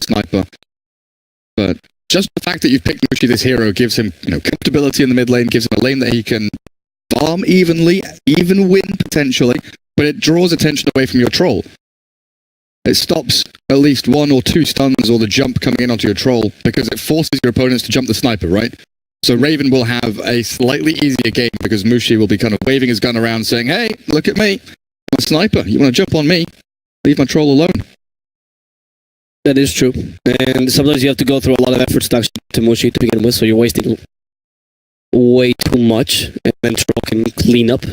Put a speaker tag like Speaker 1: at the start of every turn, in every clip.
Speaker 1: sniper. But just the fact that you've picked Mushi, this hero, gives him comfortability in the mid lane, gives him a lane that he can farm evenly, even win potentially, but it draws attention away from your troll. It stops at least 1 or 2 stuns or the jump coming in onto your troll because it forces your opponents to jump the sniper, right? So Raven will have a slightly easier game because Mushi will be kind of waving his gun around saying, hey, look at me, I'm a sniper, you want to jump on me? Leave my troll alone.
Speaker 2: That is true. And sometimes you have to go through a lot of efforts to Mushi to begin with, so you're wasting way too much, and then Troll can clean up.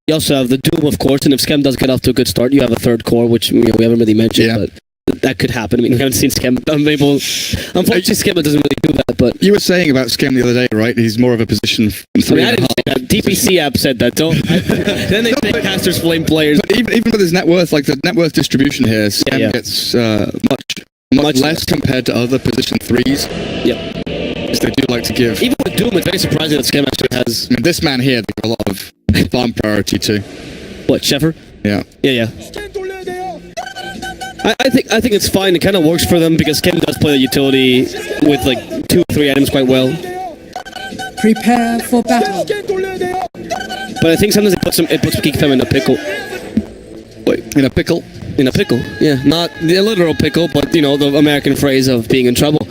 Speaker 2: You also have the Doom, of course, and if Skem does get off to a good start, you have a third core, which we haven't really mentioned, but that could happen. I mean, we haven't seen Skem. Unfortunately, Skem doesn't really do that, but...
Speaker 1: You were saying about Skem the other day, right? He's more of a position 3.
Speaker 2: I didn't say that. DPC app said that, then they say casters flame players.
Speaker 1: But even with his net worth, like the net worth distribution here, Skem gets much less compared to other position 3s.
Speaker 2: Yep.
Speaker 1: They do like to give.
Speaker 2: Even with Doom, it's very surprising that Skem actually has...
Speaker 1: I mean, this man here, they've got a lot of farm priority too.
Speaker 2: What, Sheffer?
Speaker 1: Yeah.
Speaker 2: Yeah. I think it's fine. It kind of works for them because Skem does play the utility with like 2 or 3 items quite well.
Speaker 3: Prepare for battle.
Speaker 2: But I think sometimes it puts Geek Fam in a pickle.
Speaker 1: Wait, in a pickle?
Speaker 2: In a pickle, yeah. Not the literal pickle, but the American phrase of being in trouble.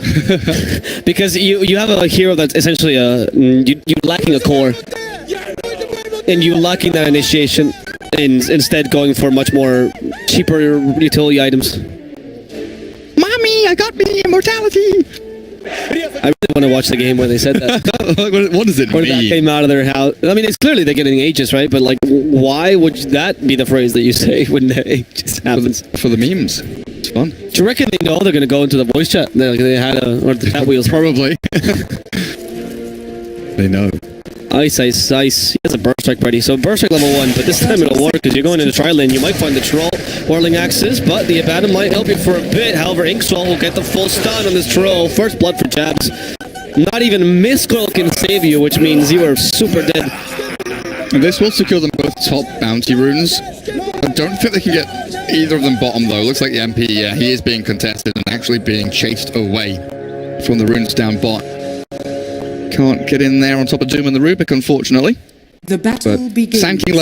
Speaker 2: Because you have a hero that's essentially you're lacking a core. And you're lacking that initiation, and instead going for much more cheaper utility items.
Speaker 1: Mommy, I got me immortality!
Speaker 2: I really want to watch the game where they said that.
Speaker 1: What does it mean?
Speaker 2: Where that came out of their house. I mean, it's clearly they're getting Aegis, right? But like, why would that be the phrase that you say when the Aegis happens?
Speaker 1: For the memes. It's fun.
Speaker 2: Do you reckon they know they're going to go into the voice chat? They had or the chat wheels?
Speaker 1: Probably. They know.
Speaker 2: Ice. He has a burst strike ready. So burst strike level 1, but this time it'll work because you're going into tri lane. You might find the troll whirling axes, but the Abaddon might help you for a bit. However, Inksol will get the full stun on this troll. First blood for Jabs. Not even Mist Coil can save you, which means you are super dead.
Speaker 1: And this will secure them both top bounty runes. I don't think they can get either of them bottom though. Looks like the MP, he is being contested and actually being chased away from the runes down bot. Can't get in there on top of Doom and the Rubik, unfortunately.
Speaker 3: The battle begins.
Speaker 1: Sanking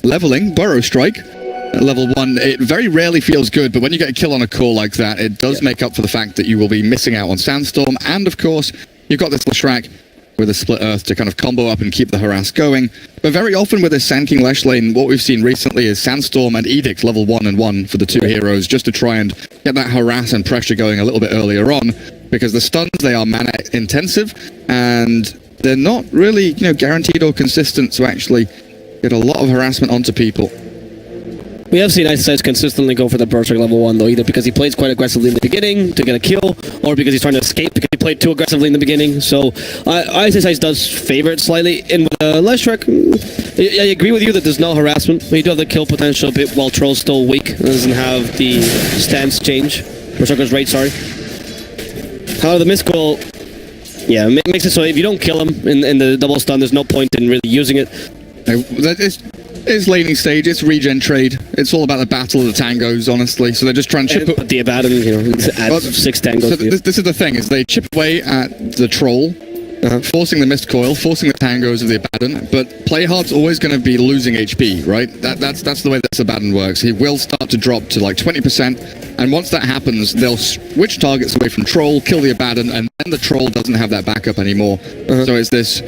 Speaker 1: leveling Burrow Strike at level 1, it very rarely feels good, but when you get a kill on a core like that, it does make up for the fact that you will be missing out on Sandstorm, and of course, you've got this Leshrac with a Split Earth to kind of combo up and keep the harass going. But very often with this Sanking Lesh lane, what we've seen recently is Sandstorm and Edict level 1 and 1 for the 2 heroes, just to try and get that harass and pressure going a little bit earlier on. Because the stuns, they are mana intensive, and they're not really, guaranteed or consistent to actually get a lot of harassment onto people.
Speaker 2: We have seen Ice consistently go for the burst strike level 1 though, either because he plays quite aggressively in the beginning to get a kill, or because he's trying to escape because he played too aggressively in the beginning. So Ice does favor it slightly, and with Leshrac, I agree with you that there's no harassment, but you do have the kill potential a bit while Troll's still weak, doesn't have the stance change. Berserker's rate, sorry. However, the Mist Coil, makes it so if you don't kill him in the double stun, there's no point in really using it.
Speaker 1: It's laning stage, it's regen trade. It's all about the battle of the tangos, honestly. So they're just trying to chip
Speaker 2: the Abaddon, add 6 tangos.
Speaker 1: So this is the thing, is they chip away at the troll, forcing the Mist Coil, forcing the tangos of the Abaddon, but Playhard's always going to be losing HP, right? That's the way this Abaddon works. He will start to drop to like 20%, and once that happens, they'll switch targets away from Troll, kill the Abaddon, and then the Troll doesn't have that backup anymore. So it's this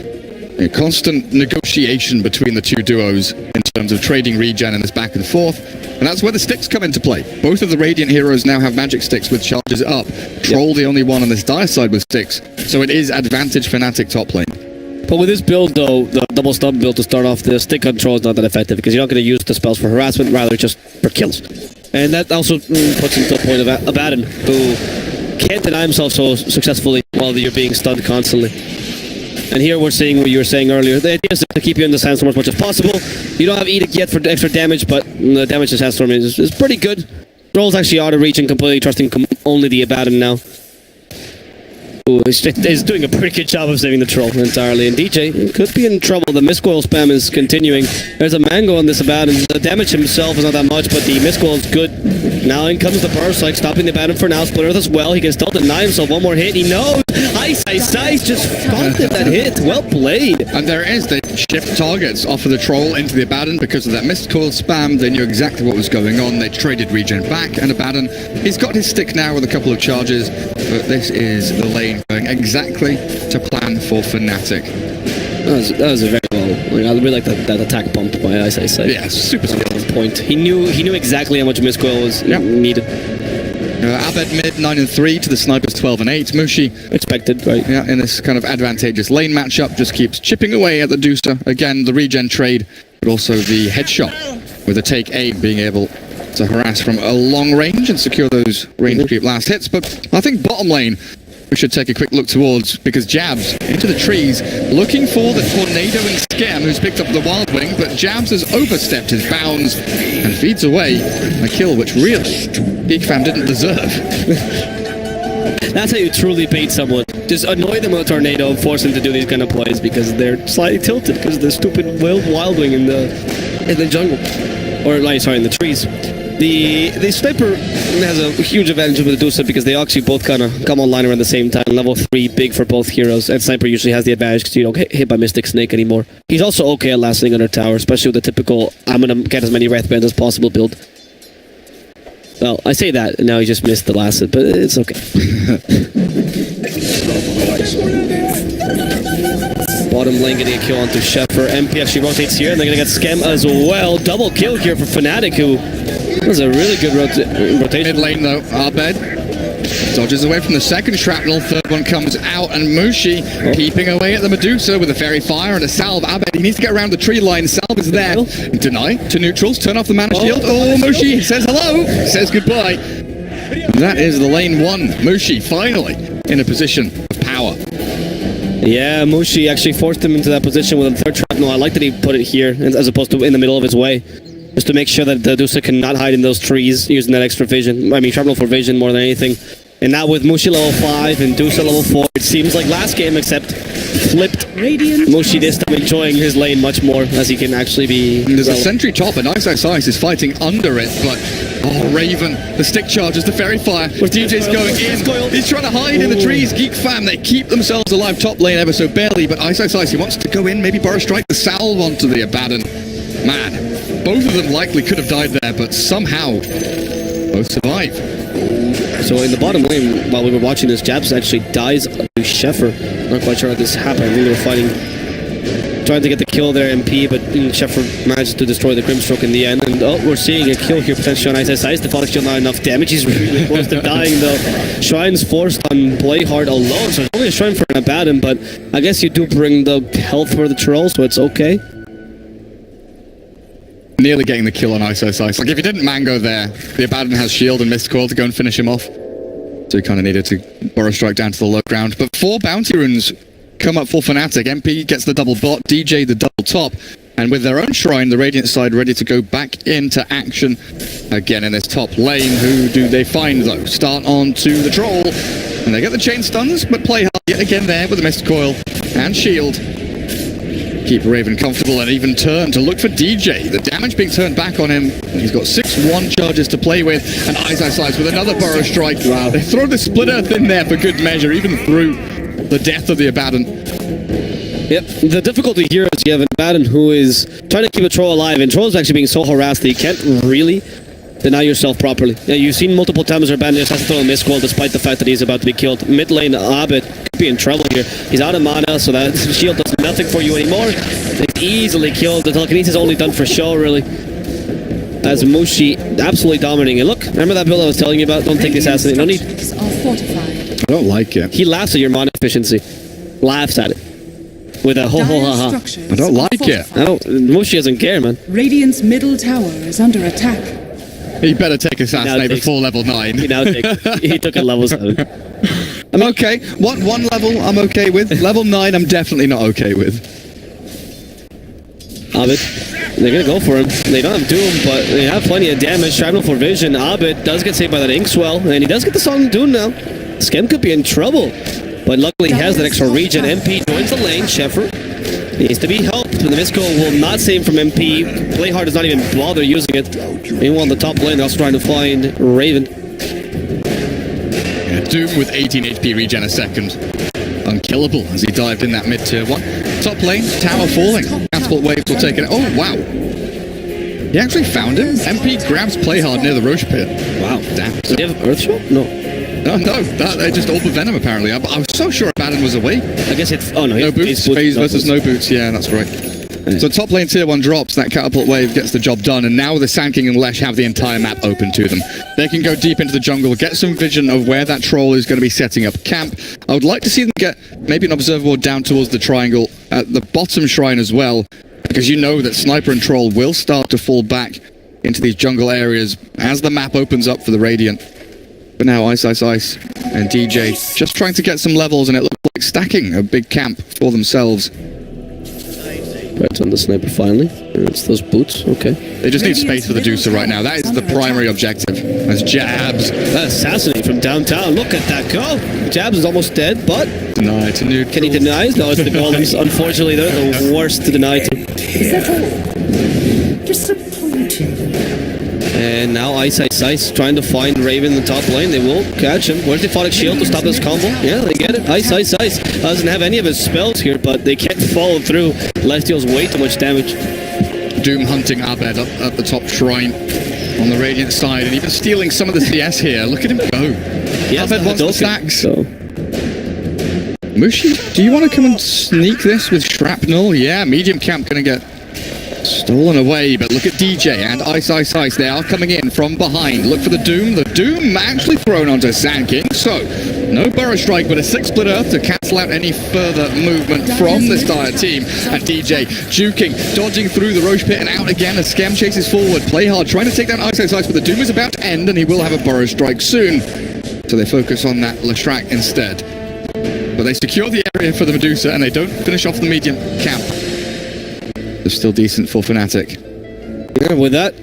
Speaker 1: constant negotiation between the 2 duos in terms of trading regen and this back and forth, and that's where the sticks come into play. Both of the Radiant heroes now have magic sticks with charges up. Troll the only one on this dire side with sticks, so it is advantage Fnatic top lane.
Speaker 2: But with this build though, the double stun build to start off, the stick control is not that effective because you're not going to use the spells for harassment, rather just for kills. And that also puts him to the point of Abaddon, who can't deny himself so successfully while you're being stunned constantly. And here we're seeing what you were saying earlier. The idea is to keep you in the Sandstorm as much as possible. You don't have Edict yet for extra damage, but the damage to Sandstorm is pretty good. Troll's actually out of reach and completely trusting only the Abaddon now. Ooh, he's doing a pretty good job of saving the Troll entirely. And DJ could be in trouble. The Mist Coil spam is continuing. There's a Mango on this Abaddon. The damage himself is not that much, but the Mist Coil is good. Now in comes the burst, like stopping the Baron for now. Split Earth as well. He can still deny himself one more hit. He knows. Ice just stopped that hit. Well played.
Speaker 1: And there it is. They shift targets off of the troll into the Abaddon because of that missed coil spam. They knew exactly what was going on. They traded regen back, and Abaddon, he's got his stick now with a couple of charges, but this is the lane going exactly to plan for Fnatic.
Speaker 2: That was a very well. I really like that attack bump by Ice.
Speaker 1: Yeah, super skilled.
Speaker 2: Point. He knew exactly how much missed coil was needed.
Speaker 1: Abed mid 9-3 to the snipers 12-8. Mushi
Speaker 2: Expected, right?
Speaker 1: Yeah, in this kind of advantageous lane matchup, just keeps chipping away at the Deucer. Again, the regen trade, but also the headshot with the take aim, being able to harass from a long range and secure those range creep last hits. But I think bottom lane we should take a quick look towards, because Jabs into the trees looking for the Tornado and Skem, who's picked up the Wild Wing, but Jabs has overstepped his bounds and feeds away a kill which really Geek Fam didn't deserve.
Speaker 2: That's how you truly bait someone. Just annoy them with a tornado and force them to do these kind of plays because they're slightly tilted because of the stupid Wild Wing in the jungle. Or, like, sorry, in the trees. The sniper has a huge advantage with the Deucer because they actually both kind of come online around the same time. Level 3, big for both heroes. And sniper usually has the advantage because you don't get hit by Mystic Snake anymore. He's also okay at lasting under tower, especially with the typical I'm going to get as many Wraith Bands as possible build. Well, I say that, and now he just missed the last hit, but it's okay. Bottom lane getting a kill onto Sheffer. MP actually rotates here, and they're going to get Skem as well. Double kill here for Fnatic, who was a really good rotation.
Speaker 1: Mid lane though, Abed dodges away from the second shrapnel. Third one comes out, and Mushi keeping away at the Medusa with a fairy fire and a salve. Abed, he needs to get around the tree line. Salve is there. Deny to neutrals, turn off the mana shield. Oh, Mushi says hello, says goodbye. And that is the lane one. Mushi finally in a position of power.
Speaker 2: Yeah, Mushi actually forced him into that position with a third shrapnel. I like that he put it here as opposed to in the middle of his way. Just to make sure that the Deucer cannot hide in those trees using that extra vision. I mean, shrapnel for vision more than anything. And now with Mushi level 5 and Deucer level 4, it seems like last game, except flipped. Mushi this time enjoying his lane much more as he can actually be...
Speaker 1: There's a sentry top, and Ice is fighting under it, but... Oh, Raven, the stick charges, the fairy fire. DJ's going in. He's trying to hide in the trees. Geek Fam, they keep themselves alive top lane ever so barely, but Ice, he wants to go in, maybe Burrow strike the salve onto the Abaddon. Man, both of them likely could have died there, but somehow both survive.
Speaker 2: So in the bottom lane, while we were watching this, Jabs actually dies to Sheffer. Not quite sure how this happened. I think they were fighting, trying to get the kill there, MP, but Sheffer managed to destroy the Grimstroke in the end. And we're seeing a kill here potentially on Ice. The Photic Shield not enough damage. He's really close to dying though. Shrine's forced on Play Hard alone, so it's only a Shrine for an Abaddon, but I guess you do bring the health for the troll, so it's okay.
Speaker 1: Nearly getting the kill on Ice. Like, if he didn't mango there, the Abaddon has shield and missed coil to go and finish him off. So he kind of needed to Burrow strike down to the low ground. But 4 bounty runes come up for Fnatic. MP gets the double bot, DJ the double top. And with their own shrine, the Radiant side ready to go back into action again in this top lane. Who do they find though? Start on to the troll. And they get the chain stuns, but play hard yet again there with the missed coil and shield. Keep Raven comfortable and even turn to look for DJ. The damage being turned back on him. He's got 6-1 charges to play with. And Ice with another Burrow strike. Wow. They throw the Split Earth in there for good measure, even through the death of the Abaddon.
Speaker 2: Yep, the difficulty here is you have an Abaddon who is trying to keep a troll alive, and troll is actually being so harassed that you can't really deny yourself properly. Yeah, you've seen multiple times where Abaddon just has to throw a missed coil despite the fact that he's about to be killed. Mid lane, Abed could be in trouble here. He's out of mana, so that shield does nothing for you anymore. He's easily killed. The telekinesis is only done for show, really. As Mushi absolutely dominating. And look, remember that build I was telling you about? Don't take the assassinate. No need.
Speaker 1: I don't like it.
Speaker 2: He laughs at your mana efficiency. Laughs at it. With a ho ho ha ha.
Speaker 1: I don't like it.
Speaker 2: I don't. Mushi doesn't care, man.
Speaker 3: Radiant's middle tower is under attack.
Speaker 1: He better take Assassinate before level 9.
Speaker 2: He took a level 7.
Speaker 1: I'm okay. One level I'm okay with. Level 9 I'm definitely not okay with.
Speaker 2: Abed, they're gonna go for him. They don't have Doom, but they have plenty of damage. Shrapnel for vision. Abed does get saved by that Inkswell, and he does get the Song of Doom now. Skem could be in trouble, but luckily he has that extra regen. MP joins the lane. Sheffer Needs to be helped. The Misco will not save him from MP. Playhard does not even bother using it. Meanwhile, on the top lane, they're also trying to find Raven.
Speaker 1: Yeah, Doom with 18 HP regen a second. Unkillable as he dived in that mid-tier 1. Top lane, tower falling. Catapult waves will take it. Oh, wow. He actually found him. MP grabs Playhard near the Roche pit. Wow, damn.
Speaker 2: Does he have Earthshock? No.
Speaker 1: No, they just Orb of Venom apparently. I was so sure Abaddon was away.
Speaker 2: I guess it's... Oh, no.
Speaker 1: No boots, phase versus no boots. Yeah, that's right. So top lane tier 1 drops, that catapult wave gets the job done, and now the Sand King and Lesh have the entire map open to them. They can go deep into the jungle, get some vision of where that troll is going to be setting up camp. I would like to see them get maybe an observer board down towards the triangle at the bottom shrine as well, because you know that Sniper and Troll will start to fall back into these jungle areas as the map opens up for the Radiant. But now Ice and DJ just trying to get some levels, and it looks like stacking a big camp for themselves.
Speaker 2: Right on the Sniper finally. It's those boots, okay.
Speaker 1: They just need space for the Deucer right now. That is the primary objective. As Jabs.
Speaker 2: Assassinate from downtown. Look at that go. Jabs is almost dead, but...
Speaker 1: Deny to nude.
Speaker 2: Can he deny? No, it's the golems. Unfortunately, they're the worst to deny to.
Speaker 4: Is that all? Disappointing.
Speaker 2: And now Ice trying to find Raven in the top lane. They will catch him. Where's the Photic Shield to stop this combo? Yeah, they get it. Ice. Doesn't have any of his spells here, but they can't follow through. Les deals way too much damage.
Speaker 1: Doom hunting Abed up at the top shrine on the Radiant side, and even stealing some of the CS here. Look at him go.
Speaker 2: Yeah,
Speaker 1: Abed wants the stacks.
Speaker 2: So.
Speaker 1: Mushi, do you want to come and sneak this with Shrapnel? Yeah, medium camp gonna get stolen away, but look at DJ and Ice. They are coming in from behind. Look for the Doom. The Doom actually thrown onto Sand King. So, no Burrow Strike, but a 6-split Earth to cancel out any further movement from this dire team. And DJ juking, dodging through the Roche pit and out again as Scam chases forward. Playhard trying to take down Ice, but the Doom is about to end and he will have a Burrow Strike soon. So they focus on that Leshrac instead. But they secure the area for the Medusa and they don't finish off the medium camp. They're still decent for Fnatic.
Speaker 2: Yeah, with that,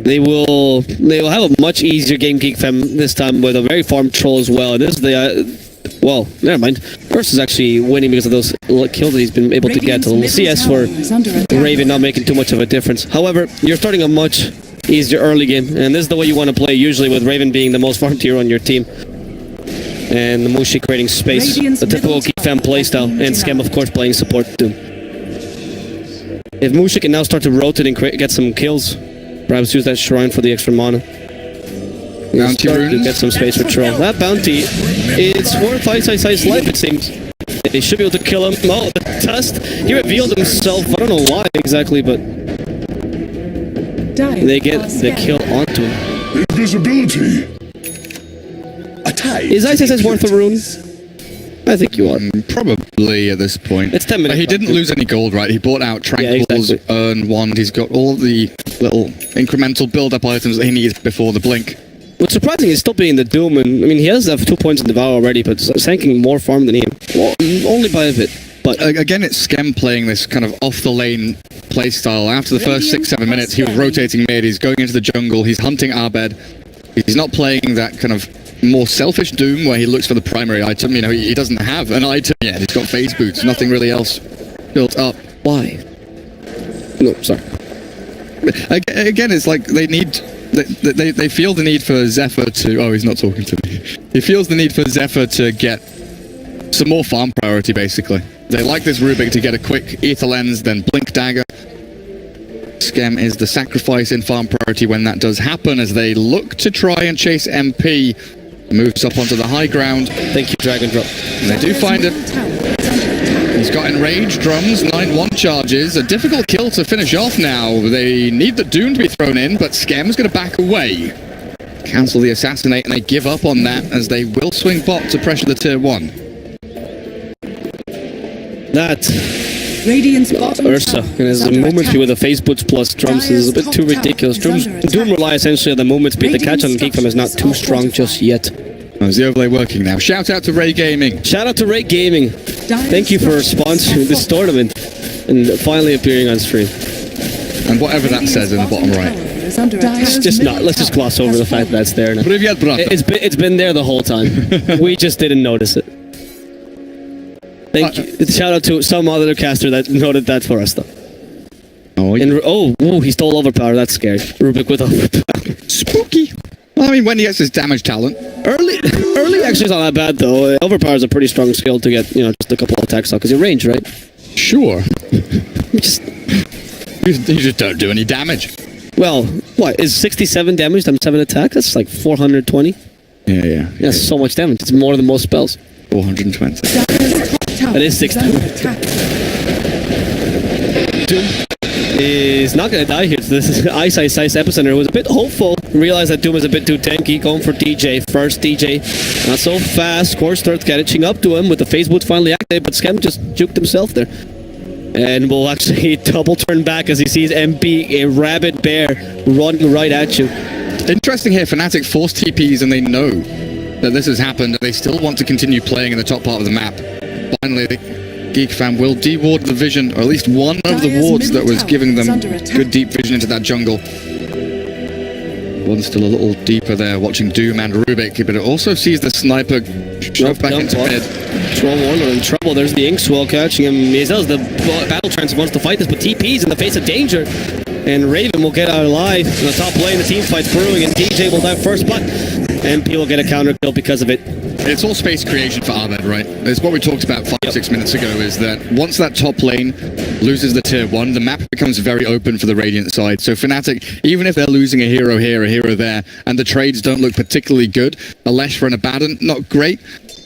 Speaker 2: they will have a much easier game, Geek Fam, this time with a very farmed troll as well. And this is the well, never mind. First is actually winning because of those kills that he's been able to get. A little CS for Raven not making too much of a difference. However, you're starting a much easier early game, and this is the way you want to play, usually with Raven being the most farmed hero on your team. And the Mushi creating space, the typical Geek Fam playstyle, and Scam of course playing support too. If Mushi can now start to rotate and get some kills, perhaps use that shrine for the extra mana.
Speaker 1: Bounty
Speaker 2: start to get some space for Troll. That bounty is worth Ice life, it seems. They should be able to kill him. Oh, the test. He revealed himself. I don't know why exactly, but they get the kill onto him.
Speaker 5: Invisibility.
Speaker 2: Is Ice worth a rune? I think you are.
Speaker 1: Probably at this point.
Speaker 2: It's 10 minutes.
Speaker 1: But he didn't lose any gold, right? He bought out Tranquils, earned one. He's got all the little incremental build-up items that he needs before the blink.
Speaker 2: What's surprising is still being the Doom, and I mean, he has 2 points in Devour already, but Sanking more farm than him. Well, only by a bit. But
Speaker 1: again, it's Scam playing this kind of off-the-lane playstyle. After the first 6-7 minutes, he was rotating mid, he's going into the jungle, he's hunting Abed. He's not playing that kind of more selfish Doom where he looks for the primary item. You know, he doesn't have an item yet. He's got phase boots, nothing really else built up.
Speaker 2: Why? No, sorry.
Speaker 1: Again, it's like they need... They feel the need for Zephyr to... Oh, he's not talking to me. He feels the need for Zephyr to get some more farm priority, basically. They like this Rubik to get a quick Ether Lens, then Blink Dagger. Scam is the sacrifice in farm priority when that does happen, as they look to try and chase MP. Moves up onto the high ground.
Speaker 2: Thank you, Dragon Drop.
Speaker 1: And they do find him. He's got enraged drums, 9-1 charges. A difficult kill to finish off now. They need the Doom to be thrown in, but Scam's going to back away. Cancel the Assassinate, and they give up on that, as they will swing bot to pressure the tier 1.
Speaker 2: That...
Speaker 3: Radiant's
Speaker 2: Ursa, and his movement speed with the phase boots plus drums is a bit too ridiculous. Doom rely essentially on the movement speed. The catch on Geek Fam is not too strong just yet.
Speaker 1: Is the overlay working now? Shout out to Ray Gaming.
Speaker 2: Shout out to Ray Gaming. Thank you for sponsoring this tournament and finally appearing on stream.
Speaker 1: And whatever that says in the bottom right.
Speaker 2: It's just not. Let's just gloss over the fact that it's there now. It's been there the whole time. We just didn't notice it. Thank you. Shout out to some other caster that noted that for us, though.
Speaker 1: Oh,
Speaker 2: He stole Overpower. That's scary. Rubik with Overpower.
Speaker 1: spooky. Well, I mean, when he gets his damage talent.
Speaker 2: Early actually is not that bad, though. Overpower is a pretty strong skill to get, just a couple of attacks off, because you're range, right?
Speaker 1: Sure.
Speaker 2: Just...
Speaker 1: You just don't do any damage.
Speaker 2: Well, what? Is 67 damage times 7 attack? That's like 420.
Speaker 1: Yeah.
Speaker 2: That's so much damage. It's more than most spells.
Speaker 1: 420.
Speaker 2: That is 60. Doom is not going to die here. So this is Ice Epicenter was a bit hopeful. Realized that Doom is a bit too tanky. Going for DJ. First DJ. Not so fast. Scorched Earth catching up to him with the phase boot finally activated, but Skem just juked himself there. And will actually double turn back as he sees MP, a rabid bear, running right at you.
Speaker 1: Interesting here, Fnatic force TPs and they know that this has happened and they still want to continue playing in the top part of the map. Finally, the Geek Fam will de-ward the vision, or at least one of the wards that was giving them good deep vision into that jungle. One's still a little deeper there, watching Doom and Rubik, but it also sees the sniper shoved back into mid.
Speaker 2: Troll Warlord in trouble. There's the Inkswell catching him. He does the battle trance wants to fight this, but TP's in the face of danger. And Raven will get out alive. In the top lane, the team fight's brewing, and DJ will die first, but MP will get a counter kill because of it.
Speaker 1: It's all space creation for Abed, right? It's what we talked about 5-6 minutes ago, is that once that top lane loses the tier 1, the map becomes very open for the Radiant side. So Fnatic, even if they're losing a hero here, a hero there, and the trades don't look particularly good, a Leshra and a Abaddon, not great,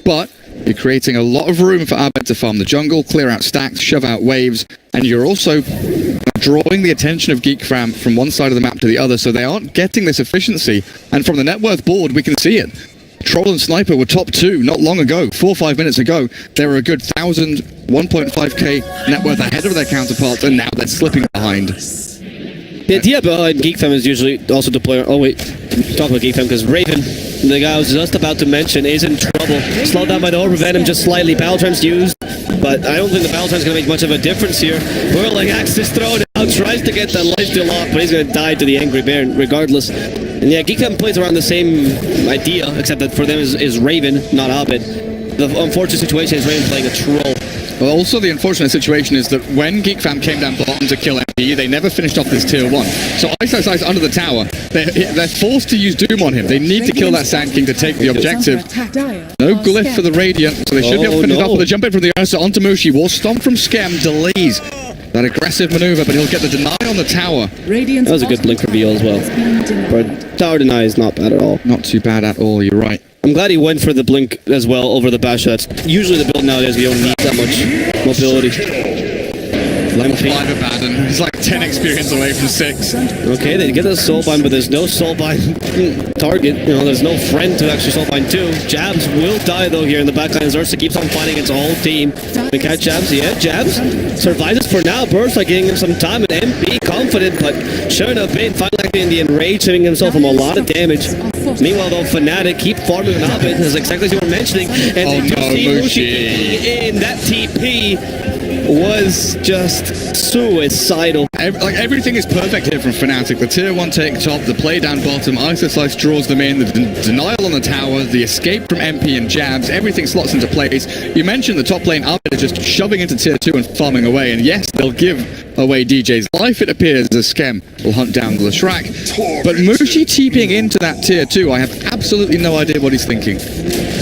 Speaker 1: but you're creating a lot of room for Abed to farm the jungle, clear out stacks, shove out waves, and you're also drawing the attention of Geek Fam from one side of the map to the other, so they aren't getting this efficiency. And from the net worth board, we can see it. Troll and Sniper were top 2 not long ago, 4 or 5 minutes ago. They were a good 1,000, 1.5k net worth ahead of their counterparts, and now they're slipping behind.
Speaker 2: The idea behind Geek Fam is usually also to play... Oh wait, talk about Geek Fam because Raven, the guy I was just about to mention, is in trouble. Slowed down by the Orb of Venom just slightly. Battle Trance used, but I don't think the Battle Trance is going to make much of a difference here. Whirling Axe is thrown out, tries to get that lifesteal off, but he's going to die to the Angry Bear regardless. And yeah, Geek Fam plays around the same idea, except that for them is Raven, not Abed. The unfortunate situation is Raven playing a troll.
Speaker 1: Well, also the unfortunate situation is that when Geek Fam came down bottom to kill MP, they never finished off this tier 1. So Ice under the tower, they're forced to use Doom on him. They need to kill that Sand King to take the objective. No glyph for the Radiant, so they should be able to finish it off with a jump in from the Ursa onto Mushi. War Stomp from Skem delays that aggressive maneuver, but he'll get the deny on the tower.
Speaker 2: That was a good blink reveal as well. But tower deny is not bad at all.
Speaker 1: Not too bad at all, you're right.
Speaker 2: I'm glad he went for the blink as well over the Basha. That's usually the build nowadays. We don't need that much mobility.
Speaker 1: Level 5 Abaddon. He's like 10 experience away from 6.
Speaker 2: Okay, they get the Soulbind, but there's no Soulbind target. There's no friend to actually Soulbind too. Jabs will die though here in the backline as Ursa keeps on fighting against a whole team. We catch Jabs. Yeah, Jabs survives us for now. Burst like getting him some time, and MP confident, but showing a bit, finally acting the enrage, saving himself from a lot of damage. Meanwhile though, Fnatic keep farming an Abed, as exactly as you were mentioning, and they do see Mushi in that TP was just suicidal.
Speaker 1: Everything is perfect here from Fnatic. The tier 1 take top, the play down bottom, Ice draws them in, the denial on the tower, the escape from MP and Jabs, everything slots into place. You mentioned the top lane Abed is just shoving into tier 2 and farming away, and yes, they'll give away DJ's life, it appears, as Skem will hunt down the Leshrac. But Mushi TPing into that tier 2, I have absolutely no idea what he's thinking.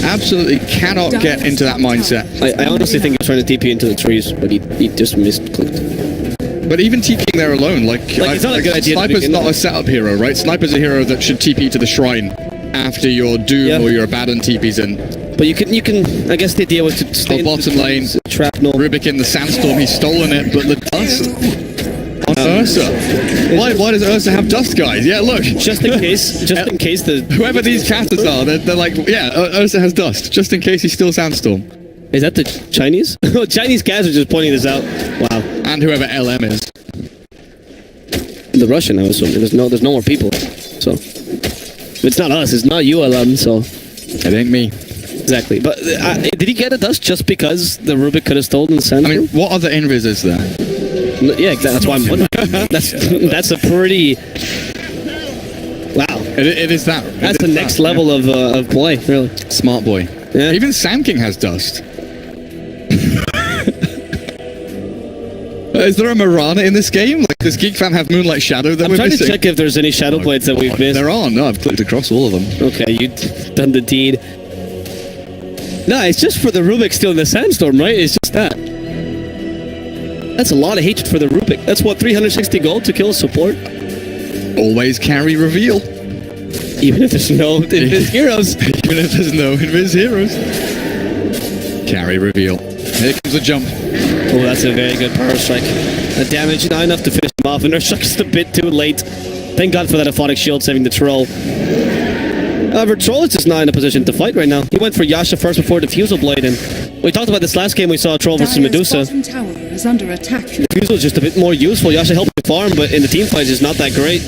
Speaker 1: Absolutely cannot get into that mindset.
Speaker 2: I honestly think he's trying to TP into the trees, but he just misclicked.
Speaker 1: But even TPing there alone,
Speaker 2: it's not a good idea.
Speaker 1: Sniper's not a setup hero, right? Sniper's a hero that should TP to the shrine after your Doom or your Abaddon TP's in.
Speaker 2: But you can. I guess the idea was to stay
Speaker 1: bottom lane.
Speaker 2: Shrapnel.
Speaker 1: Rubik in the sandstorm. He's stolen it, but the dust on Ursa. Why does Ursa have dust, guys? Yeah, look.
Speaker 2: Just in case. Just in case
Speaker 1: whoever these casters are, they're like, yeah, Ursa has dust. Just in case he's still sandstorm.
Speaker 2: Is that the Chinese? Chinese cast are just pointing this out. Wow.
Speaker 1: And whoever LM is.
Speaker 2: The Russian, I assume. There's no more people. So it's not us. It's not you, LM. So
Speaker 1: it ain't me.
Speaker 2: Exactly. But did he get a dust just because the Rubik could have stolen the sand?
Speaker 1: I mean, what other invis is there?
Speaker 2: Yeah, exactly. That's why I'm wondering. That's a pretty. Wow.
Speaker 1: It is that.
Speaker 2: That's the next level of play, really.
Speaker 1: Smart boy.
Speaker 2: Yeah.
Speaker 1: Even Sand King has dust. Is there a Mirana in this game? Like, does Geek Fam have Moonlight Shadow that
Speaker 2: I'm
Speaker 1: we're
Speaker 2: trying
Speaker 1: missing?
Speaker 2: to check if there's any Shadow Blades that we've missed.
Speaker 1: There are. No, I've clicked across all of them.
Speaker 2: Okay, you've done the deed. No, it's just for the Rubik still in the Sandstorm, right? It's just that. That's a lot of hatred for the Rubik. That's what, 360 gold to kill a support?
Speaker 1: Always carry reveal.
Speaker 2: Even if there's no Invis heroes.
Speaker 1: Even if there's no Invis heroes. Carry reveal. Here comes the jump.
Speaker 2: Oh, that's a very good power strike. The damage not enough to finish him off, and Nurse just a bit too late. Thank God for that Aphotic Shield saving the Troll. However, Troll is just not in a position to fight right now. He went for Yasha first before Diffusal Blade, and we talked about this last game we saw Troll versus Medusa.
Speaker 3: Bottom tower is under attack.
Speaker 2: Diffusal is just a bit more useful. Yasha helped the farm, but in the team fight is not that great.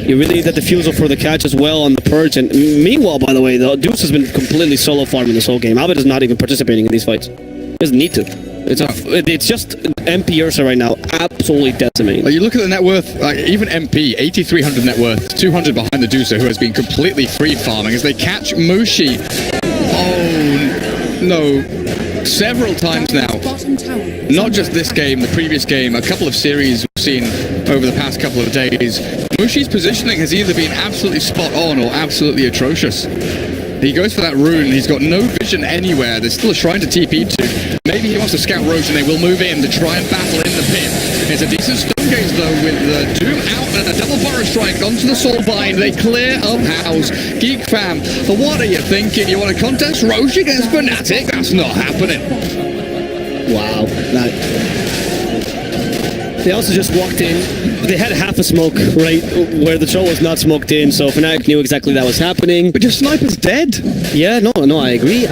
Speaker 2: You really need that Diffusal for the catch as well on the Purge, and meanwhile, by the way, the Deuce has been completely solo farming this whole game. Albert is not even participating in these fights. He doesn't need to. It's just MP Ursa right now, absolutely decimating.
Speaker 1: Like, you look at the net worth, like, even MP, 8,300 net worth, 200 behind the Deucer, who has been completely free farming as they catch Mushi. Oh, no. Several times now. Not just this game, the previous game, a couple of series we've seen over the past couple of days. Mushi's positioning has either been absolutely spot on or absolutely atrocious. He goes for that rune, he's got no vision anywhere, there's still a shrine to TP to. Maybe he wants to scout Roche and they will move in to try and battle in the pit. It's a decent stun gaze though with the Doom out and a double fire strike onto the Soul Bind. They clear up house. Geek Fam, what are you thinking? You want to contest Roche against Fnatic? That's not happening.
Speaker 2: Wow. They also just walked in. They had half a smoke, right, where the Troll was not smoked in, so Fnatic knew exactly that was happening.
Speaker 1: But your sniper's dead.
Speaker 2: Yeah, no, I agree.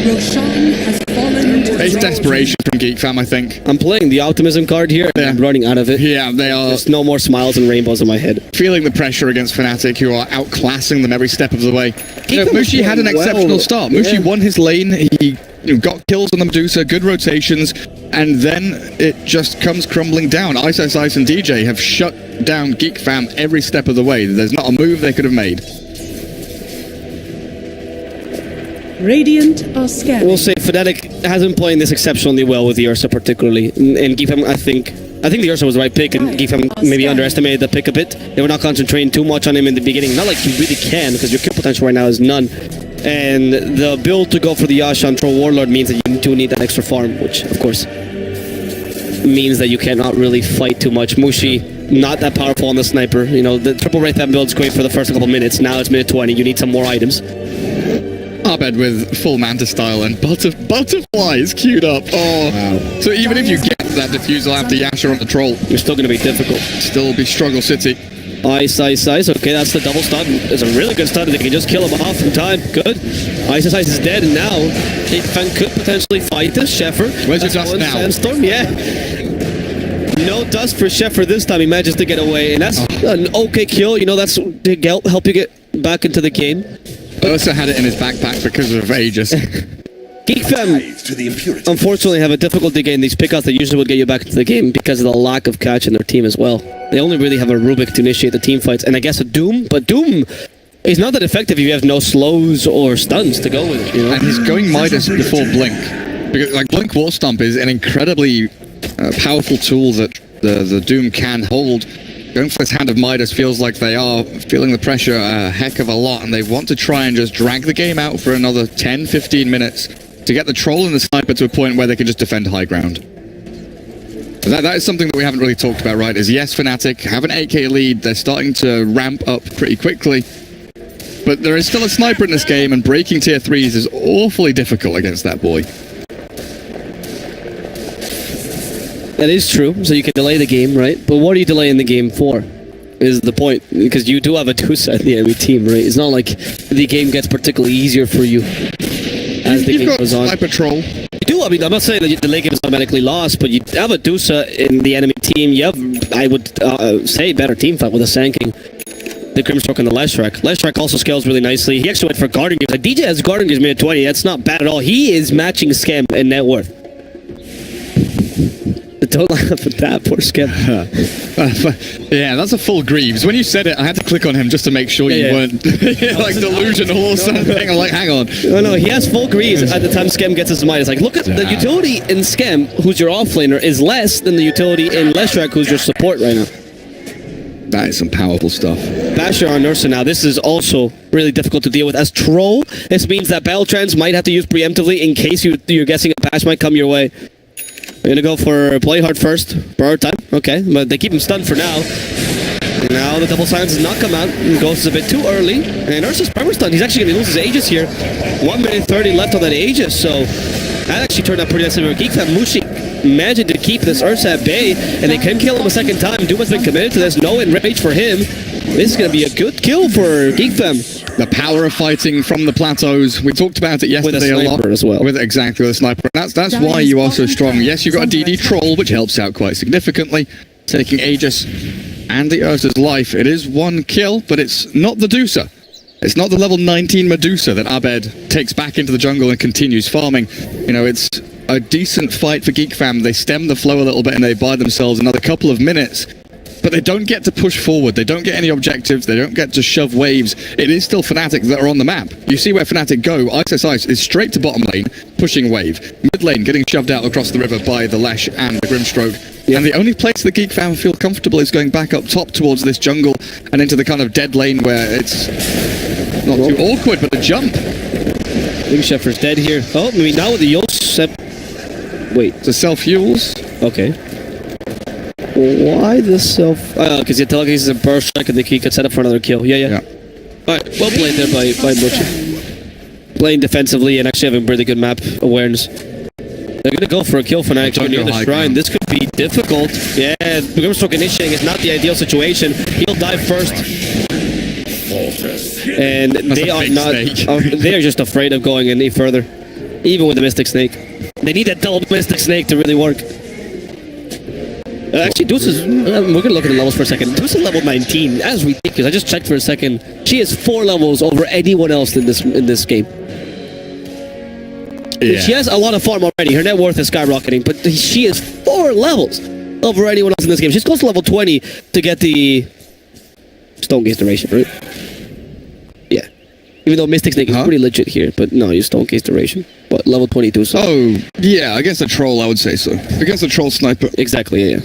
Speaker 3: Roshan has fallen to
Speaker 1: It's desperation from Geek Fam, I think.
Speaker 2: I'm playing the optimism card here, and I'm running out of it.
Speaker 1: Yeah, they are.
Speaker 2: There's no more smiles and rainbows in my head.
Speaker 1: Feeling the pressure against Fnatic, who are outclassing them every step of the way. Mushi had an exceptional start. Mushi won his lane. He got kills on the Medusa, good rotations, and then it just comes crumbling down. Ice and DJ have shut down Geek Fam every step of the way. There's not a move they could have made.
Speaker 3: Radiant are scared.
Speaker 2: We'll say Fnatic has been playing this exceptionally well with the Ursa particularly, and Geek Fam, I think the Ursa was the right pick, and Geek Fam maybe underestimated the pick a bit. They were not concentrating too much on him in the beginning, not like you really can, because your kill potential right now is none. And the build to go for the Yasha on Troll Warlord means that you do need that extra farm, which of course means that you cannot really fight too much. Mushi, not that powerful on the sniper. You know, the triple Wraith build is great for the first couple minutes. Now it's minute 20. You need some more items.
Speaker 1: Abed with full Manta style and butterflies queued up. Oh, wow. So even if you get that diffusal after Yasha on the Troll,
Speaker 2: you're still going to be difficult.
Speaker 1: Still be struggle city.
Speaker 2: Ice. Okay, that's the double stun. It's a really good stun. They can just kill him off in time. Good. Ice is dead, and now Geek Fam could potentially fight this. Sheffer.
Speaker 1: Where's your dust now?
Speaker 2: Sandstorm, yeah. No dust for Sheffer this time. He manages to get away, and that's an okay kill. You know, that's to help you get back into the game.
Speaker 1: Ursa had it in his backpack because of Aegis.
Speaker 2: Geek Fam, unfortunately, have a difficulty getting these pickouts that usually would get you back into the game because of the lack of catch in their team as well. They only really have a Rubik to initiate the team fights, and I guess a Doom, but Doom is not that effective if you have no slows or stuns to go with it, you know?
Speaker 1: And he's going Midas before Blink. Because, like, Blink War Stomp is an incredibly powerful tool that the Doom can hold. Going for this Hand of Midas feels like they are feeling the pressure a heck of a lot, and they want to try and just drag the game out for another 10-15 minutes to get the Troll and the Sniper to a point where they can just defend high ground. That is something that we haven't really talked about, right? Is yes, Fnatic have an 8k lead, they're starting to ramp up pretty quickly, but there is still a Sniper in this game, and breaking tier 3s is awfully difficult against that boy.
Speaker 2: That is true, so you can delay the game, right? But what are you delaying the game for, is the point. Because you do have a Deuce at the enemy team, right? It's not like the game gets particularly easier for you as the game goes on.
Speaker 1: Sniper Troll.
Speaker 2: You do, I mean, I'm not saying that the late game is automatically lost, but you have a Deuce in the enemy team. You have, I would say, better team fight with a Sanking. The Grimstroke and the Leshrac. Leshrac also scales really nicely. He actually went for Guardian Gears. Like, DJ has Guardian Gears mid 20. That's not bad at all. He is matching Scam and net worth. The Don't laugh at that, poor Skep.
Speaker 1: Yeah, that's a full Greaves. When you said it, I had to click on him just to make sure you weren't like delusional or something. I'm like, hang on.
Speaker 2: No, he has full Greaves at the time Skem gets his Midas. Like, look at the utility in Skem, who's your offlaner, is less than the utility in Leshrac, who's your support right now.
Speaker 1: That is some powerful stuff.
Speaker 2: Basher on Ursa now. This is also really difficult to deal with. As Troll, this means that Battle Trance might have to use preemptively in case you're guessing a bash might come your way. We're gonna go for play hard first. Borrow time. Okay, but they keep him stunned for now. Now the double silence does not come out. Ghost is a bit too early. And Ursa's perma stunned. He's actually gonna lose his Aegis here. 1 minute 30 left on that Aegis, so that actually turned out pretty nicely for Geek Fam. Mushi managed to keep this Ursa at bay, and they can kill him a second time. Duma's been committed to this. No enrage for him. This is going to be a good kill for Geek Fam.
Speaker 1: The power of fighting from the plateaus. We talked about it yesterday
Speaker 2: a lot
Speaker 1: as
Speaker 2: well.
Speaker 1: Exactly, with a sniper. That's why you are so strong. Yes, you've got a DD Troll, which helps out quite significantly, taking Aegis and the Ursa's life. It is one kill, but it's not the Medusa. It's not the level 19 Medusa that Abed takes back into the jungle and continues farming. You know, it's a decent fight for Geek Fam. They stem the flow a little bit and they buy themselves another couple of minutes. But they don't get to push forward. They don't get any objectives. They don't get to shove waves. It is still Fnatic that are on the map. You see where Fnatic go. Ice is straight to bottom lane, pushing wave. Mid lane getting shoved out across the river by the Lesh and the Grimstroke. Yeah. And the only place the Geek Fam feel comfortable is going back up top towards this jungle and into the kind of dead lane where it's not too awkward, but a jump.
Speaker 2: Wing Shepherd's dead here. Oh, maybe now with the Yos. Wait.
Speaker 1: The self-fuels.
Speaker 2: Okay. Why the self? Because the telekinesis is a burst strike and he could set up for another kill. Yeah. Alright, well played there by Butcher. Playing defensively and actually having pretty good map awareness. They're going to go for a kill for Fnatic near the shrine. This could be difficult. Yeah, Grimstroke initiating is not the ideal situation. He'll die first. And they are not. They are just afraid of going any further. Even with the Mystic Snake. They need that double Mystic Snake to really work. Actually, Deuce is... we're going to look at the levels for a second. Deuce is level 19. That is ridiculous. I just checked for a second. She is 4 levels over anyone else in this game. Yeah. She has a lot of farm already. Her net worth is skyrocketing, but she is 4 levels over anyone else in this game. She's close to level 20 to get the Stone Gaze duration, right? Yeah. Even though Mystic Snake is pretty legit here, but no, you Stone Gaze duration. But level 22, so...
Speaker 1: Oh, yeah, against a Troll, I would say so. Against a Troll Sniper.
Speaker 2: Exactly, yeah.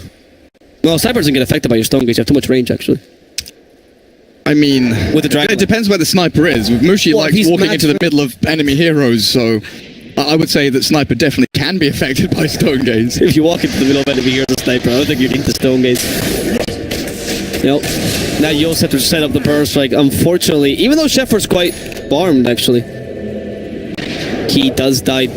Speaker 2: Well, Sniper doesn't get affected by your Stone Gaze. You have too much range, actually.
Speaker 1: I mean,
Speaker 2: with the dragon,
Speaker 1: it depends where the Sniper is. Mushi likes walking into the middle of enemy heroes, so... I would say that Sniper definitely can be affected by Stone Gaze.
Speaker 2: If you walk into the middle of enemy heroes as Sniper, I don't think you need the Stone Gaze. Nope. Now Yos have to set up the burst, like, unfortunately, even though Shepherd's quite farmed, actually. He does die.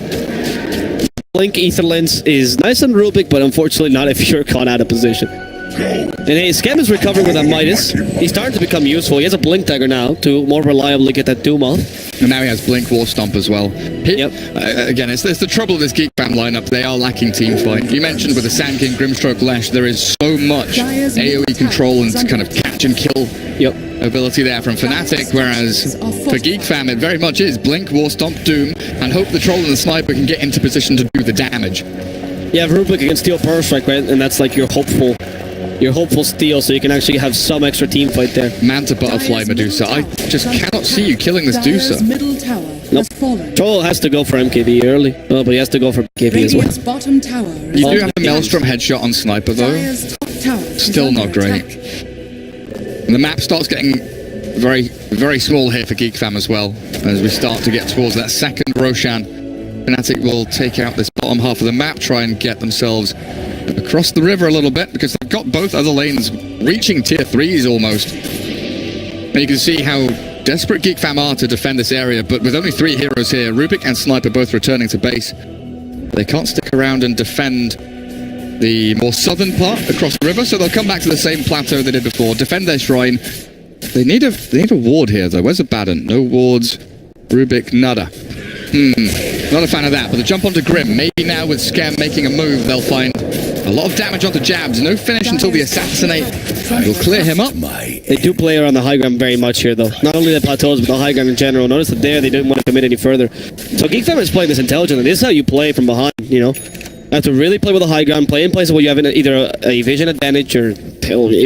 Speaker 2: Blink Ether Lens is nice on Rubik, but unfortunately not if you're caught out of position. And hey, Skem is recovering with that Midas. He's starting to become useful. He has a Blink Dagger now to more reliably get that Doom off.
Speaker 1: And now he has Blink War Stomp as well. Again, it's the trouble with this Geek Fam lineup. They are lacking team fight. You mentioned with the Sand King, Grimstroke, Lesh, there is so much AoE control and kind of catch and kill ability there from Fnatic, whereas for Geek Fam it very much is Blink, War Stomp, Doom, and hope the Troll and the Sniper can get into position to do the damage.
Speaker 2: You have Rubik against Steel Burst Strike, right? And that's like your hopeful steal, so you can actually have some extra team fight there.
Speaker 1: Manta Butterfly Medusa. I just cannot see you killing this Dusa.
Speaker 2: Nope. Troll has to go for MKB early. Oh, but he has to go for MKB as well.
Speaker 3: Bottom tower
Speaker 1: you do have a Maelstrom headshot on Sniper though. Still not great. And the map starts getting very, very small here for Geek Fam as well. As we start to get towards that second Roshan, Fnatic will take out this bottom half of the map, try and get themselves across the river a little bit, because they've got both other lanes reaching tier 3s almost. And you can see how desperate Geek Fam are to defend this area, but with only 3 heroes here, Rubik and Sniper both returning to base, they can't stick around and defend the more southern part across the river, so they'll come back to the same plateau they did before, defend their shrine. They need a ward here though. Where's the Baden? No wards. Rubik, nada. Not a fan of that, but the jump onto Grim, maybe now with Skem making a move, they'll find a lot of damage onto Jabs. No finish until the Assassinate will clear him up.
Speaker 2: They do play around the high ground very much here, though. Not only the plateaus, but the high ground in general. Notice that there, they didn't want to commit any further. So Geek Fam is playing this intelligently. This is how you play from behind, you know? You have to really play with the high ground, play in places where you have either a vision advantage or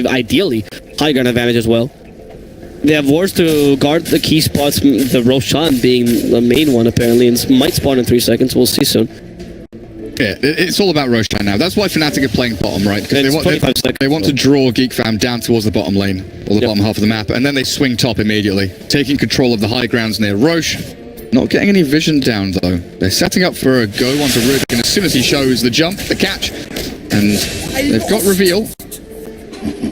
Speaker 2: ideally high ground advantage as well. They have wards to guard the key spots, the Roshan being the main one apparently, and might spawn in 3 seconds. We'll see soon.
Speaker 1: Yeah, it's all about Roshan now. That's why Fnatic are playing bottom, right? Because they want to draw Geek Fam down towards the bottom lane, or the bottom half of the map, and then they swing top immediately, taking control of the high grounds near Roche. Not getting any vision down, though. They're setting up for a go onto Rubik, and as soon as he shows the jump, the catch, and they've got reveal.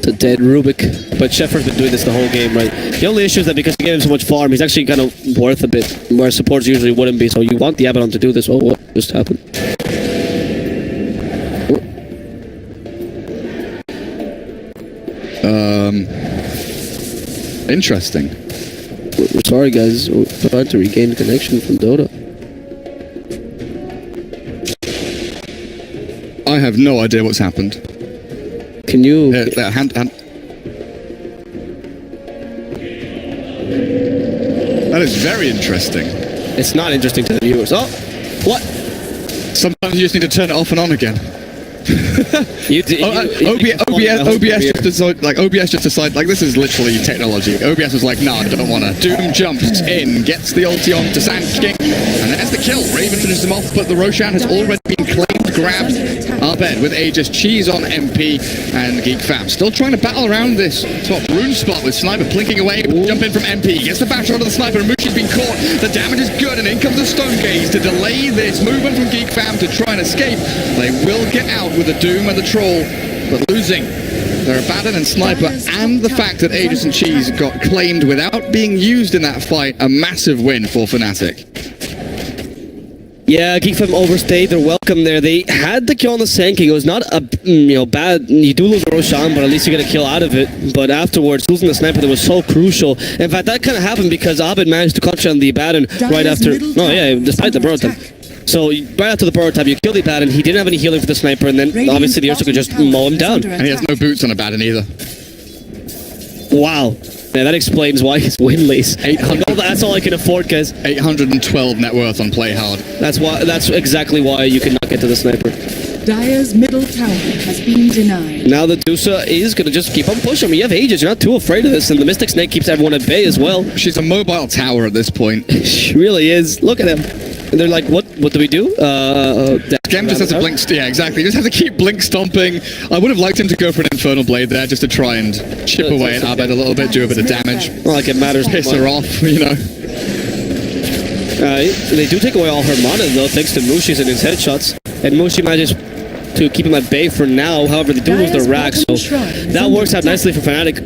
Speaker 2: The dead Rubik. But Shepard's been doing this the whole game, right? The only issue is that because you gave him so much farm, he's actually kind of worth a bit, where supports usually wouldn't be, so you want the Abaddon to do this. Oh, what just happened?
Speaker 1: Interesting.
Speaker 2: We're sorry, guys. We're trying to regain connection from Dota.
Speaker 1: I have no idea what's happened.
Speaker 2: Can you...
Speaker 1: hand. That is very interesting.
Speaker 2: It's not interesting to the viewers. Oh! What?
Speaker 1: Sometimes you just need to turn it off and on again. OBS just decided, like, this is literally technology. OBS was like, nah, I don't wanna. Doom jumps in, gets the ulti on to Sand King, and there's the kill. Raven finishes him off, but the Roshan has already been claimed, grabbed. Abed with Aegis, Cheese on MP, and Geek Fam still trying to battle around this top rune spot with Sniper plinking away. Jump in from MP, gets the bash onto the Sniper, and Mushi's been caught. The damage is good, and in comes the Stone Gaze to delay this movement from Geek Fam to try and escape. They will get out with the Doom and the Troll, but losing their Abaddon and Sniper, and the fact that Aegis and Cheese got claimed without being used in that fight, a massive win for Fnatic.
Speaker 2: Yeah, Geek Fam overstayed their welcome there. They had the kill on the Sand King. It was not a bad. You do lose the Roshan, but at least you get a kill out of it. But afterwards, losing the Sniper that was so crucial. In fact, that kind of happened because Abed managed to concentrate on the Abaddon right after. No, yeah, despite the burrow time. So right after the burrow time, you kill the Abaddon. He didn't have any healing for the Sniper, and then obviously the Ursa could just mow him down.
Speaker 1: And he has no boots on Abaddon either.
Speaker 2: Wow. Yeah, that explains why his win lace. 800. That's all I can afford, guys.
Speaker 1: 812 net worth on Play Hard.
Speaker 2: That's exactly why you cannot get to the Sniper.
Speaker 3: Dire's middle tower has been denied.
Speaker 2: Now the Dusa is going to just keep on pushing. You have Aegis. You're not too afraid of this. And the Mystic Snake keeps everyone at bay as well.
Speaker 1: She's a mobile tower at this point.
Speaker 2: She really is. Look at him. And they're like, what do we do?
Speaker 1: Gem just has to blink. Yeah, exactly. You just have to keep blink stomping. I would have liked him to go for an Infernal Blade there just to try and chip away at Abed a little bit, do a bit of damage.
Speaker 2: Not like it matters.
Speaker 1: Piss her off, you know.
Speaker 2: They do take away all her mana, though, thanks to Mushi's and his headshots. And Mushi manages to keep him at bay for now. However, they do lose their rack, so that works out nicely for Fnatic.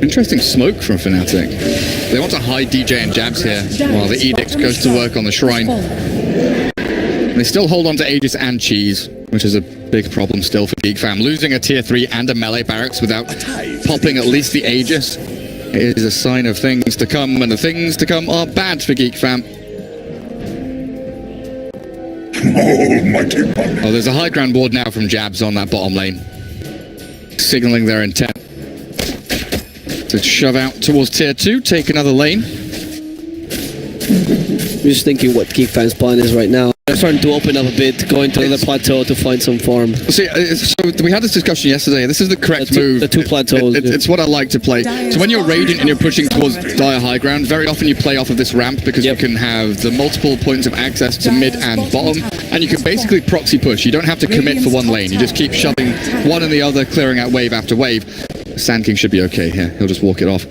Speaker 1: Interesting smoke from Fnatic. They want to hide DJ and Jabs here while the Edict goes to work on the Shrine. They still hold on to Aegis and Cheese, which is a big problem still for Geek Fam. Losing a tier 3 and a melee barracks without popping at least the Aegis is a sign of things to come, and the things to come are bad for Geek Fam. Oh, there's a high ground ward now from Jabs on that bottom lane, signaling their intent to shove out towards tier 2, take another lane.
Speaker 2: I'm just thinking what Geek Fam's plan is right now. They're starting to open up a bit, going to another plateau to find some farm.
Speaker 1: See, so we had this discussion yesterday. This is the correct move.
Speaker 2: The two plateaus.
Speaker 1: It's what I like to play. So when you're Radiant and you're pushing towards Dire high ground, very often you play off of this ramp because you can have the multiple points of access to mid and bottom, and you can basically proxy push. You don't have to commit for one lane. You just keep shoving one and the other, clearing out wave after wave. Sand King should be okay here. He'll just walk it off.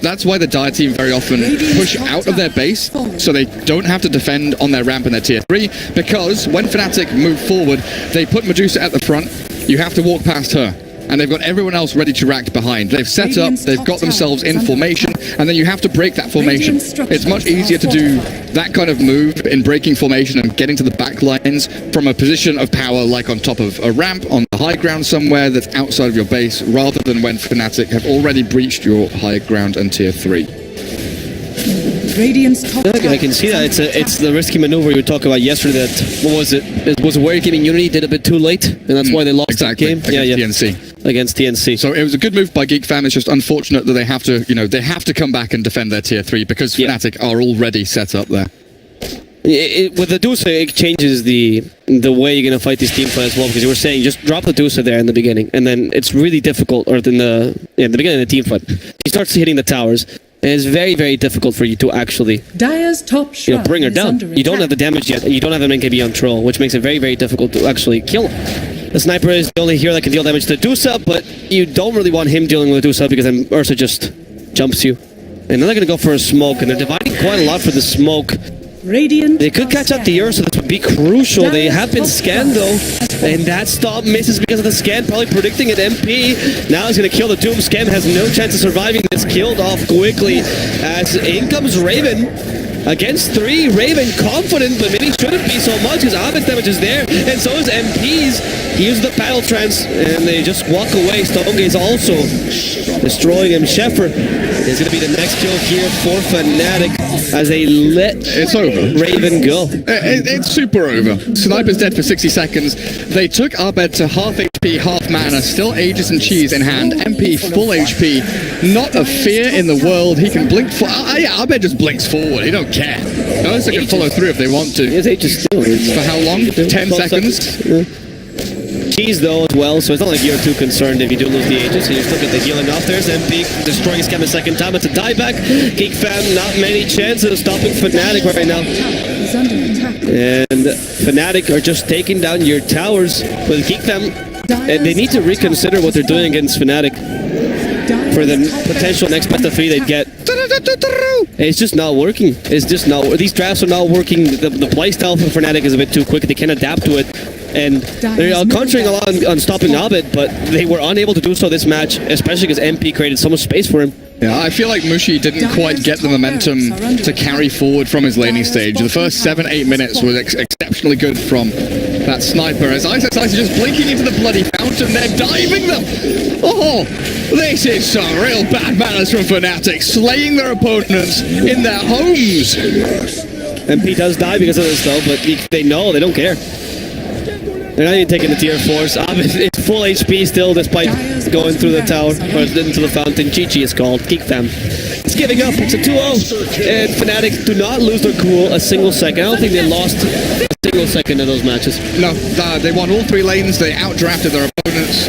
Speaker 1: That's why the Dire team very often push out of their base, so they don't have to defend on their ramp in their tier 3, because when Fnatic move forward, they put Medusa at the front, you have to walk past her, and they've got everyone else ready to react behind. They've set up, they've got themselves in formation, and then you have to break that formation. It's much easier to do that kind of move in breaking formation and getting to the back lines from a position of power, like on top of a ramp, on the high ground somewhere that's outside of your base, rather than when Fnatic have already breached your high ground and tier 3.
Speaker 3: Radiant's top
Speaker 2: I can see that. It's the risky maneuver you were talking about yesterday. That, what was it? It was Warrior Gaming Unity did a bit too late, and that's why they lost that game.
Speaker 1: Against TNC.
Speaker 2: Against TNC.
Speaker 1: So it was a good move by Geek Fam. It's just unfortunate that they have to, they have to come back and defend their tier 3 because Fnatic are already set up there.
Speaker 2: With the Dusa, it changes the way you're gonna fight this team fight as well. Because you were saying just drop the Dusa there in the beginning, and then it's really difficult. Or in the beginning of the team fight, he starts hitting the towers, and it's very, very difficult for you to actually
Speaker 3: Dire's top shrine
Speaker 2: bring her
Speaker 3: is
Speaker 2: down.
Speaker 3: under
Speaker 2: You don't
Speaker 3: attack.
Speaker 2: have the damage yet, and you don't have an NKB on troll, which makes it very, very difficult to actually kill him. The sniper is the only hero that can deal damage to Dusa, but you don't really want him dealing with Dusa because then Ursa just jumps you. And then they're gonna go for a smoke, and they're dividing quite a lot for the smoke.
Speaker 3: Radiant
Speaker 2: They could catch up the Ursa, this would be crucial. They have been scanned though, and that stop misses because of the scan, probably predicting an MP. Now he's gonna kill the Doom. Scam has no chance of surviving this, killed off quickly as in comes Raven. Against 3, Raven confident, but maybe shouldn't be so much because Abed's damage is there, and so is MP's. He uses the battle trance, and they just walk away. Stonegaze also destroying him. Sheffer is going to be the next kill here for Fnatic as they let
Speaker 1: It's over.
Speaker 2: Raven go.
Speaker 1: It's super over. Sniper's dead for 60 seconds. They took Abed to half HP, half mana, still Aegis and Cheese in hand. MP full HP. Not a fear in the world. He can blink for. Yeah, Abed just blinks forward. He don't care. Notice they can follow through if they want to.
Speaker 2: His age is still.
Speaker 1: For how long? 10 seconds?
Speaker 2: Yeah. Cheese though as well, so it's not like you're too concerned if you do lose the Aegis. You just look at the healing off there. MP destroying Scam a second time. It's a dieback. Geek Fam, not many chances of stopping Fnatic right now.
Speaker 3: is under attack.
Speaker 2: And Fnatic are just taking down your towers with Geek Fam. And they need to reconsider what they're doing against Fnatic for the potential next best of 3 they'd get. It's just not working. It's just not. These drafts are not working. The playstyle for Fnatic is a bit too quick. They can't adapt to it. And they're concentrating a lot on stopping Abed, but they were unable to do so this match, especially because MP created so much space for him.
Speaker 1: Yeah, I feel like Mushi didn't quite get the momentum to carry forward from his laning stage. The first 7-8 minutes was exceptionally good from that sniper. As Ice is just blinking into the bloody fountain, they're diving them. Oh, this is some real bad manners from Fnatic, slaying their opponents in their homes.
Speaker 2: MP does die because of this though, but they know, they don't care. They're not even taking the tier 4s. It's full HP still despite going through the tower, or into the fountain. Chi-Chi is called. Geek Fam. It's giving up. It's a 2-0. And Fnatic do not lose their cool a single second. I don't think they lost a single second in those matches.
Speaker 1: No, they won all 3 lanes. They outdrafted their opponents.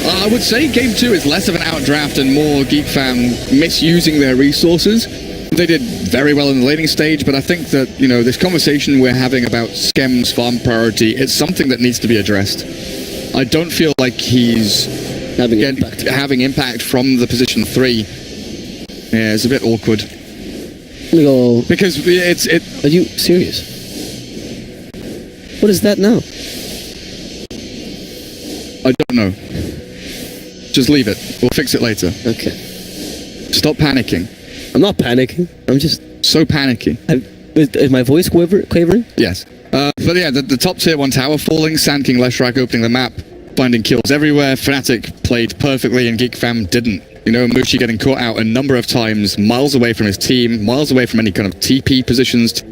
Speaker 1: I would say Game 2 is less of an outdraft and more Geek Fam misusing their resources. They did very well in the laning stage, but I think that, this conversation we're having about Skem's farm priority, it's something that needs to be addressed. I don't feel like he's having impact from the position 3. Yeah, it's a bit awkward.
Speaker 2: Let me go.
Speaker 1: Because
Speaker 2: Are you serious? What is that now?
Speaker 1: I don't know. Just leave it. We'll fix it later.
Speaker 2: Okay.
Speaker 1: Stop panicking.
Speaker 2: I'm not panicking. I'm just
Speaker 1: So panicky.
Speaker 2: Is my voice quavering?
Speaker 1: Yes. But yeah, the top tier 1 tower falling, Sand King Leshrac opening the map, finding kills everywhere. Fnatic played perfectly and Geek Fam didn't. Mushi getting caught out a number of times, miles away from his team, miles away from any kind of TP positions.